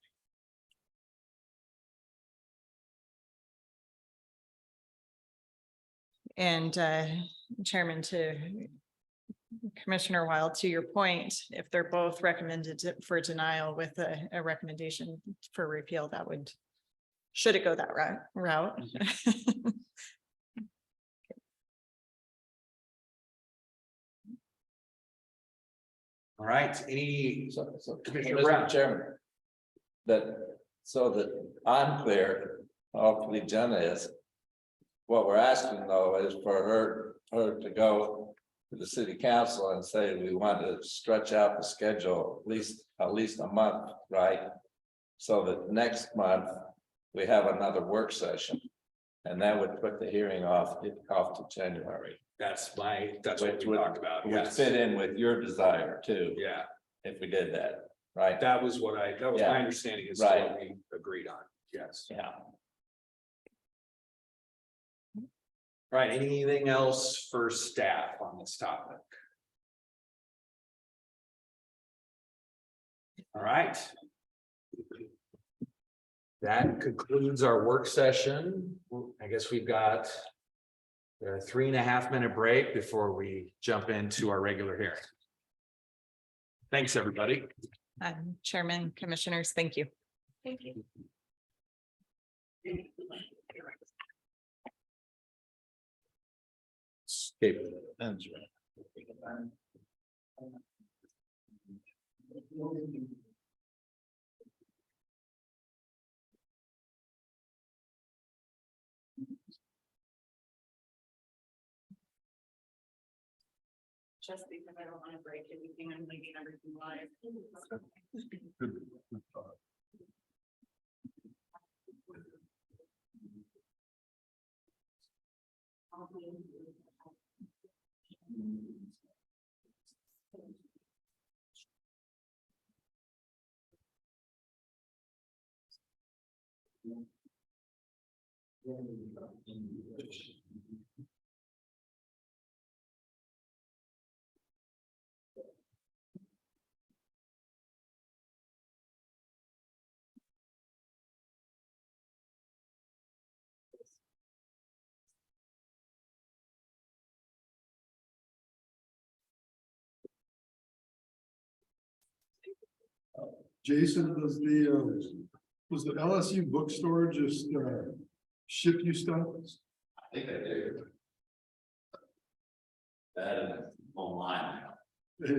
And Chairman, to Commissioner Wild, to your point, if they're both recommended for denial with a recommendation for repeal, that would, should it go that route? All right, any, So, Commissioner Brown. Mr. Chairman. That, so that I'm clear, hopefully Jenna is. What we're asking though is for her to go to the city council and say, we want to stretch out the schedule at least a month, right? So that next month, we have another work session. And that would put the hearing off to January. that's what Which we would- talked about, Would yes. fit in with your desire too, Yeah, if we did that, right? that was my Yeah. understanding is Right. what we agreed on, yes. Yeah. Right, anything else for staff on this topic? All right. That concludes our work session. I guess we've got a 3.5 minute break before we jump into our regular hearing. Thanks, everybody. Chairman, Commissioners, thank you. Thank you. Escape. Just because I don't want to break anything, I'm leaving everything live. Good thought. Jason, does the LSU bookstore just ship you stuff? I think I do. That and online, Yeah,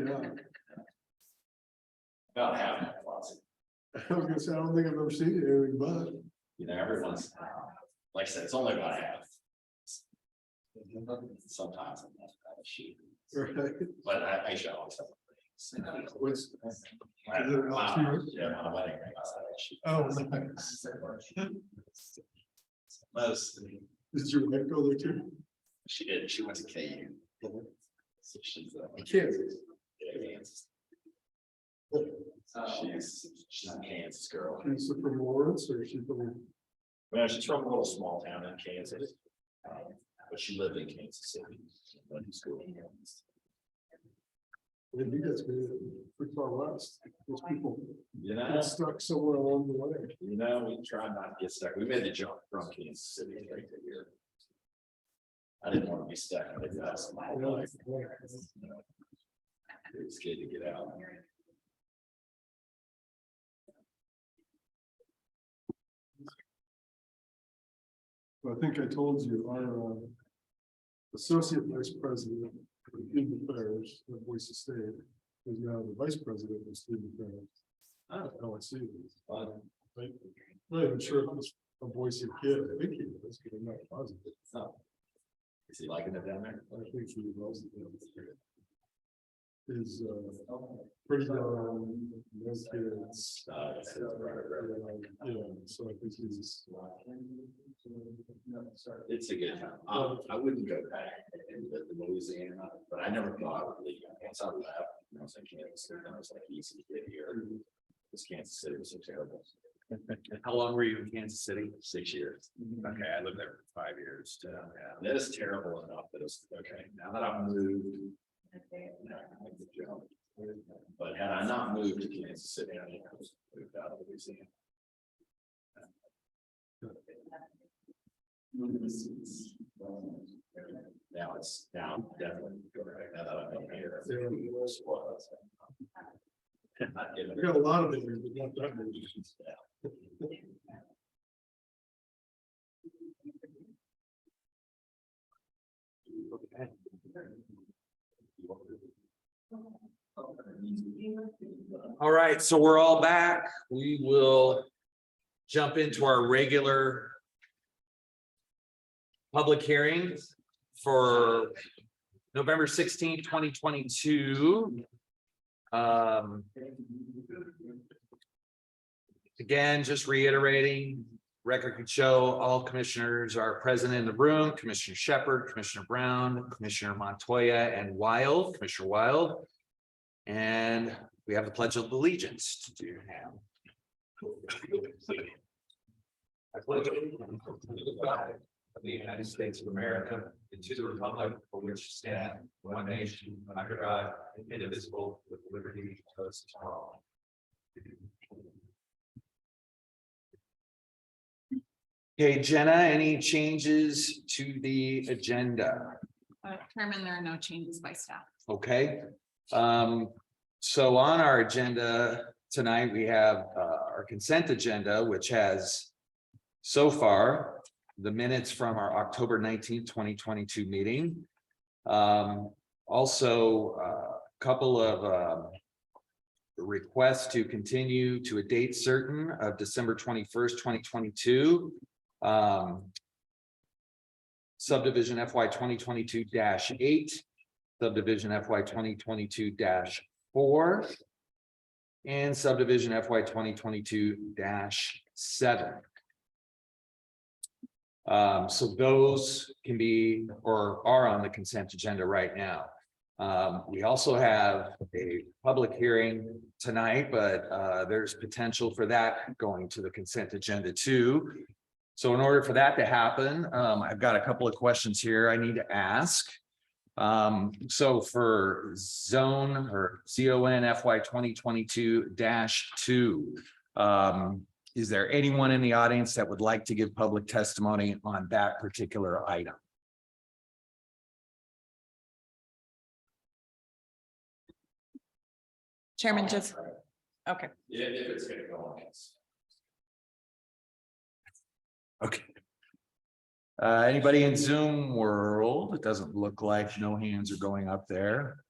about half my closet, I was gonna say, I don't think I've ever seen anything but. you know, everyone's, like I said, it's only about half. Sometimes I'm not that sheet, Right. but I should always have. things. What's- My- is it LSU? Yeah, my wedding ring. I said I should. Oh, nice. Most, Did your wife go there too? she did, she went to KU. So she's. Kansas. Yeah, Kansas. She's a Kansas girl. She's from Lawrence or she's from? Well, she's from a little small town in Kansas. But she lived in Kansas City. Went to school in Kansas. Maybe you guys made it pretty far west. Those people You know, get stuck somewhere along the way. we try not to get stuck. We made the jump from Kansas City right to here. I didn't want to be stuck. I did that my whole life. It was good to get out. I think I told you, our associate vice president for student affairs at Boise State is now the vice president of student affairs. Oh. at LSU. Fun. Not even sure if it's a Boise kid, I think he was, but I'm not positive. Is he liking it down there? I think he was. Is pretty darn, no kids. Yeah, so I think he's. It's a good time. I wouldn't go back to Louisiana, but I never thought I would leave. Once I left, I was like, Kansas City, I was like, easy to get here. This Kansas City was so terrible. How long were you in Kansas City? 6 years. Okay, I lived there for 5 years too. That is terrible enough that it's, okay, now that I've moved. No, I make the jump. But had I not moved to Kansas City, I would have moved out of Louisiana. Now it's now definitely correct. Now that I'm here. I got a lot of it, but not that many. All right, so we're all back. We will jump into our regular public hearing for November 16th, 2022. Again, just reiterating, record could show all commissioners are present in the room. Commissioner Shepherd, Commissioner Brown, Commissioner Montoya, and Wild, Commissioner Wild. And we have the Pledge of Allegiance to do now. I pledge allegiance to the flag of the United States of America and to the republic for which it stands, one nation, under God, indivisible, with liberty and justice for all. Okay, Jenna, any changes to the agenda? Chairman, there are no changes by staff. Okay. So on our agenda tonight, we have our consent agenda, which has so far the minutes from our October 19th, 2022 meeting. Also, a couple of requests to continue to a date certain of December 21st, 2022. Subdivision FY 2022-8, subdivision FY 2022-4, and subdivision FY 2022-7. So those can be or are on the consent agenda right now. We also have a public hearing tonight, but there's potential for that going to the consent agenda too. So in order for that to happen, I've got a couple of questions here I need to ask. So for zone or ZON FY 2022-2, is there anyone in the audience that would like to give public testimony on that particular item? Chairman, just, okay. Yeah, if it's gonna go on. Okay. Anybody in Zoom world? It doesn't look like no hands are going up there.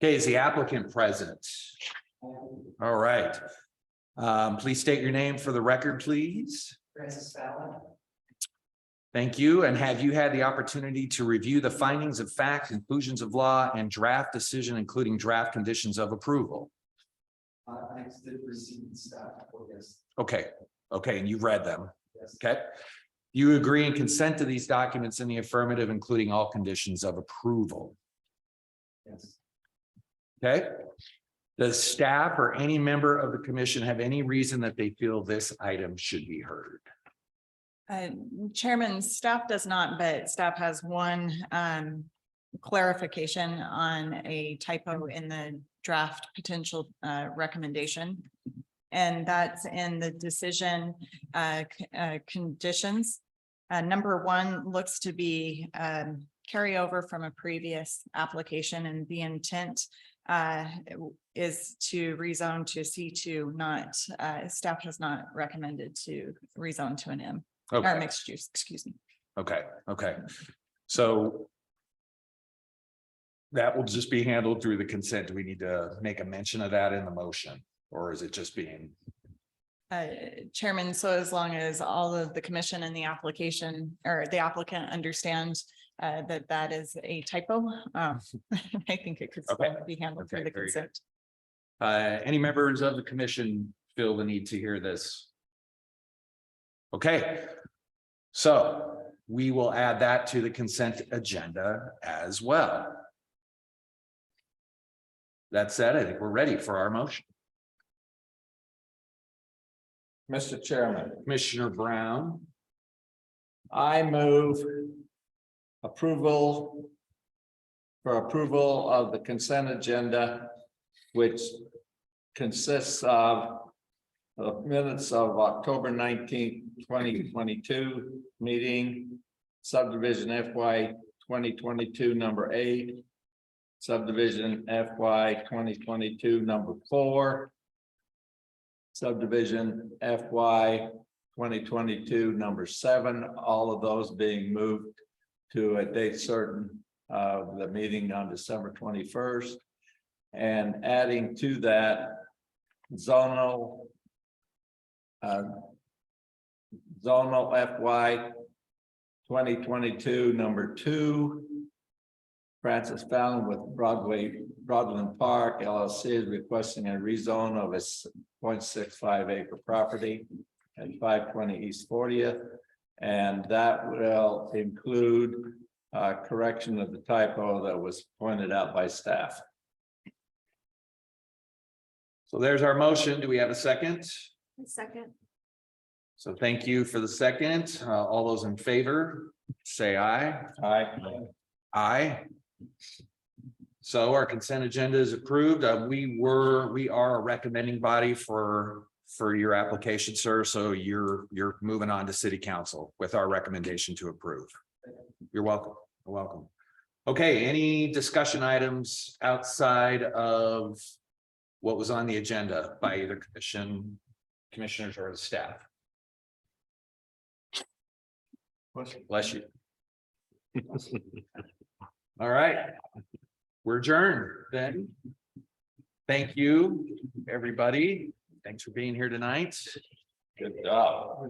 Okay, is the applicant present? All right. Please state your name for the record, please. Thank you. And have you had the opportunity to review the findings of fact, conclusions of law, and draft decision, including draft conditions of approval? I did receive staff. Yes. Okay, okay, and you've read them. Yes. Okay. You agree and consent to these documents in the affirmative, including all conditions of approval. Yes. Okay. Does staff or any member of the commission have any reason that they feel this item should be heard? Chairman, staff does not, but staff has one clarification on a typo in the draft potential recommendation. And that's in the decision conditions. Number one looks to be carryover from a previous application, and the intent is to rezone to C2, not staff has not recommended to rezone to an M. Okay. Or mixed use, excuse me. Okay, okay. So that will just be handled through the consent. Do we need to make a mention of that in the motion? Or is it just being? Chairman, so as long as all of the commission and the application or the applicant understands that that is a typo, I think it could still be handled through Okay, the very good. consent. Any members of the commission feel the need to hear this? Okay, so we will add that to the consent agenda as well. That said, I think we're ready for our motion. Mr. Chairman, Commissioner Brown, I move approval of the consent agenda, which consists of the minutes of October 19th, 2022 meeting, subdivision FY 2022 number 8, subdivision FY 2022 number 4, subdivision FY 2022 number 7, all of those being moved to a date certain of the meeting on December 21st. And adding to that zonal FY 2022 number 2, Francis Fallon with Broadland Park LLC is requesting a rezone of its 0.65 acre property at 520 East 40th. And that will include correction of the typo that was pointed out by staff. so there's our motion. Do we have a second? Second. So thank you for the second. All those in favor, say aye. Aye. Aye. So our consent agenda is approved. We are a recommending body for your application, sir. So you're moving on to city council with our recommendation to approve. You're welcome. You're welcome. Okay, any discussion items outside of what was on the agenda by either commissioners or the staff? Bless you. All right. We're adjourned then. Thank you, everybody. Thanks for being here tonight. Good job.